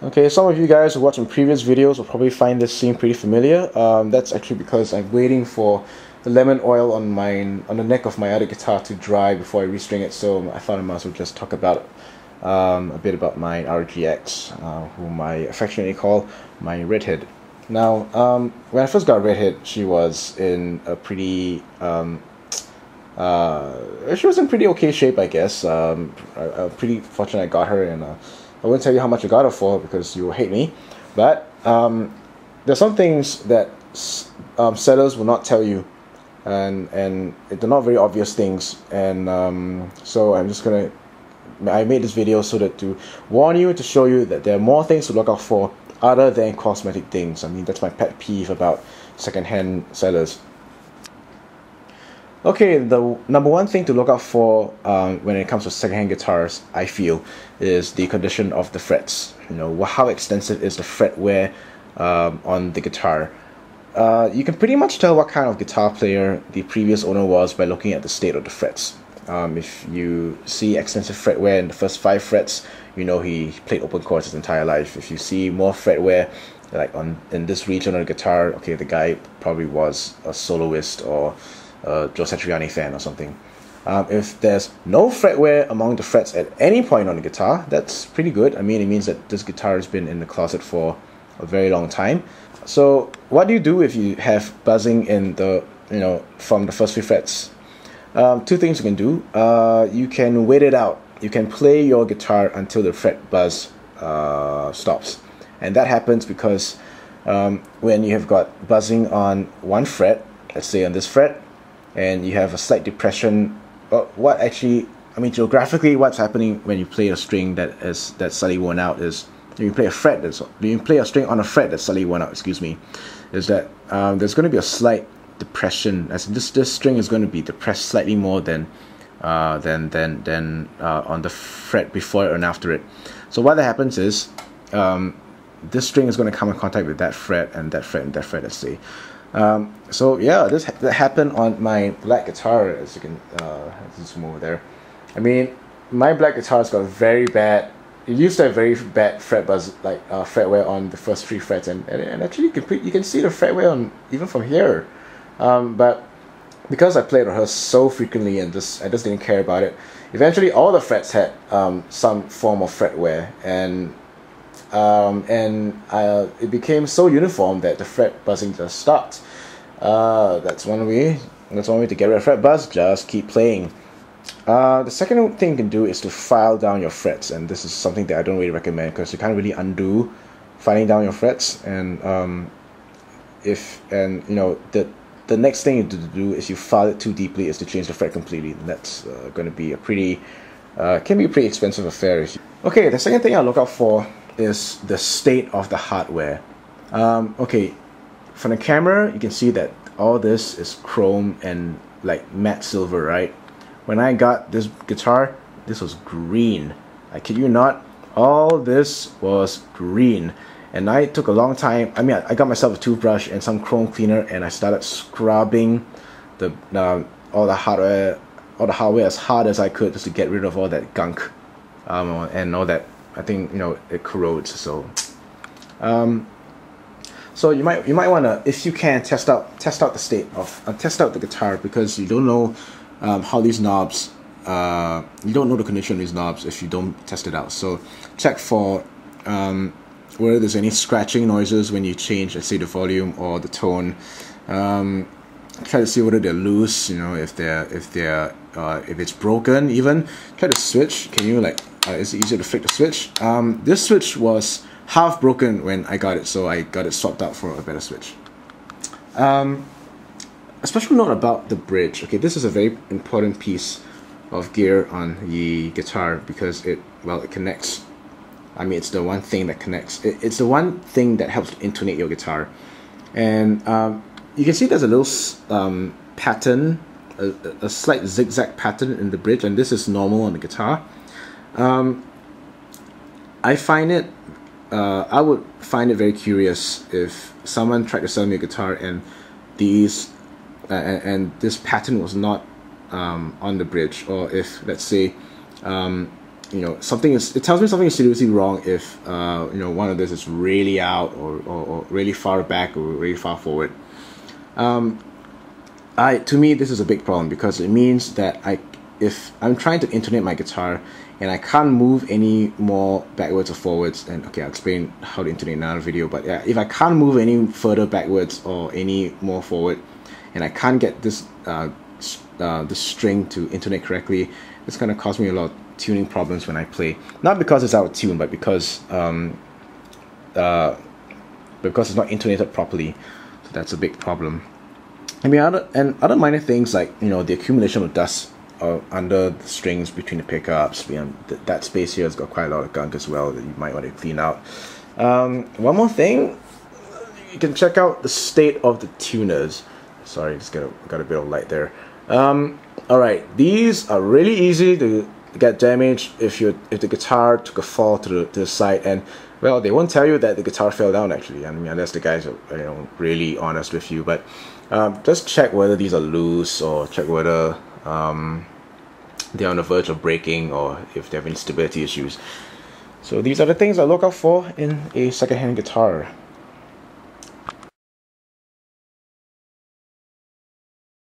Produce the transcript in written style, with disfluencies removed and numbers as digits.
Okay, some of you guys who watched my previous videos will probably find this scene pretty familiar. That's actually because I'm waiting for the lemon oil on the neck of my other guitar to dry before I restring it. So I thought I might as well just talk about a bit about my RGX, whom I affectionately call my redhead. Now, when I first got redhead, she was in a pretty she was in pretty okay shape, I guess. I'm pretty fortunate I got her, and I wouldn't tell you how much I got her for because you will hate me. But there's some things that sellers will not tell you, and they're not very obvious things. And so I made this video so that to warn you, to show you that there are more things to look out for other than cosmetic things. I mean, that's my pet peeve about secondhand sellers. Okay, the number one thing to look out for when it comes to secondhand guitars, I feel, is the condition of the frets. You know, how extensive is the fret wear on the guitar. You can pretty much tell what kind of guitar player the previous owner was by looking at the state of the frets. If you see extensive fret wear in the first 5 frets, you know he played open chords his entire life. If you see more fret wear, like in this region of the guitar, okay, the guy probably was a soloist or Joe Satriani fan or something. If there's no fret wear among the frets at any point on the guitar, that's pretty good. I mean, it means that this guitar has been in the closet for a very long time. So what do you do if you have buzzing in the, from the first 3 frets? 2 things you can do. You can wait it out. You can play your guitar until the fret buzz stops. And that happens because when you have got buzzing on one fret, let's say on this fret, and you have a slight depression, geographically what's happening when you play a string that's slightly worn out is, you play a string on a fret that's slightly worn out, is that there's going to be a slight depression, as this string is going to be depressed slightly more than on the fret before it and after it. So what that happens is this string is going to come in contact with that fret and that fret and that fret, let's say. So yeah, that happened on my black guitar, as you can zoom over there. I mean, my black guitar's got very bad. It used to have very bad fret buzz, like fret wear on the first 3 frets, and actually you can see the fret wear on even from here. But because I played with her so frequently and I just didn't care about it, eventually all the frets had some form of fret wear, and it became so uniform that the fret buzzing just stopped. That's one way to get rid of fret buzz. Just keep playing. The second thing you can do is to file down your frets, and this is something that I don't really recommend because you can't really undo filing down your frets. And the next thing you do is you file it too deeply is to change the fret completely. And that's going to be can be a pretty expensive affair. Okay, the second thing I look out for is the state of the hardware. Okay, from the camera you can see that all this is chrome and like matte silver, right? When I got this guitar, this was green. I kid you not, all this was green. And I took a long time. I mean, I got myself a toothbrush and some chrome cleaner, and I started scrubbing all the hardware as hard as I could, just to get rid of all that gunk and all that. I think it corrodes. So you might want to, if you can, test out the state of test out the guitar, because you don't know how these knobs, you don't know the condition of these knobs if you don't test it out. So check for whether there's any scratching noises when you change, let's say, the volume or the tone. Try to see whether they're loose, if it's broken. Even try to switch. Can you is it easier to flick the switch? This switch was half broken when I got it, so I got it swapped out for a better switch. A special note about the bridge. Okay, this is a very important piece of gear on the guitar because it connects. I mean, it's the one thing that connects. It's the one thing that helps to intonate your guitar. And you can see there's a little pattern, a slight zigzag pattern in the bridge, and this is normal on the guitar. I would find it very curious if someone tried to sell me a guitar and this pattern was not on the bridge, or if, let's say, it tells me something is seriously wrong if one of this is really out or really far back or really far forward. To me, this is a big problem because it means that if I'm trying to intonate my guitar and I can't move any more backwards or forwards, and okay, I'll explain how to intonate in another video, but yeah, if I can't move any further backwards or any more forward, and I can't get this string to intonate correctly, it's going to cause me a lot of tuning problems when I play. Not because it's out of tune, but because it's not intonated properly. So that's a big problem. I mean, other minor things like the accumulation of dust under the strings between the pickups. That space here has got quite a lot of gunk as well that you might want to clean out. One more thing, you can check out the state of the tuners. Sorry, just got a bit of light there. Alright, these are really easy to get damaged if the guitar took a fall to the side, and well, they won't tell you that the guitar fell down actually. I mean, unless the guys are really honest with you. But just check whether these are loose, or check whether they're on the verge of breaking, or if they have any stability issues. So these are the things I look out for in a secondhand guitar.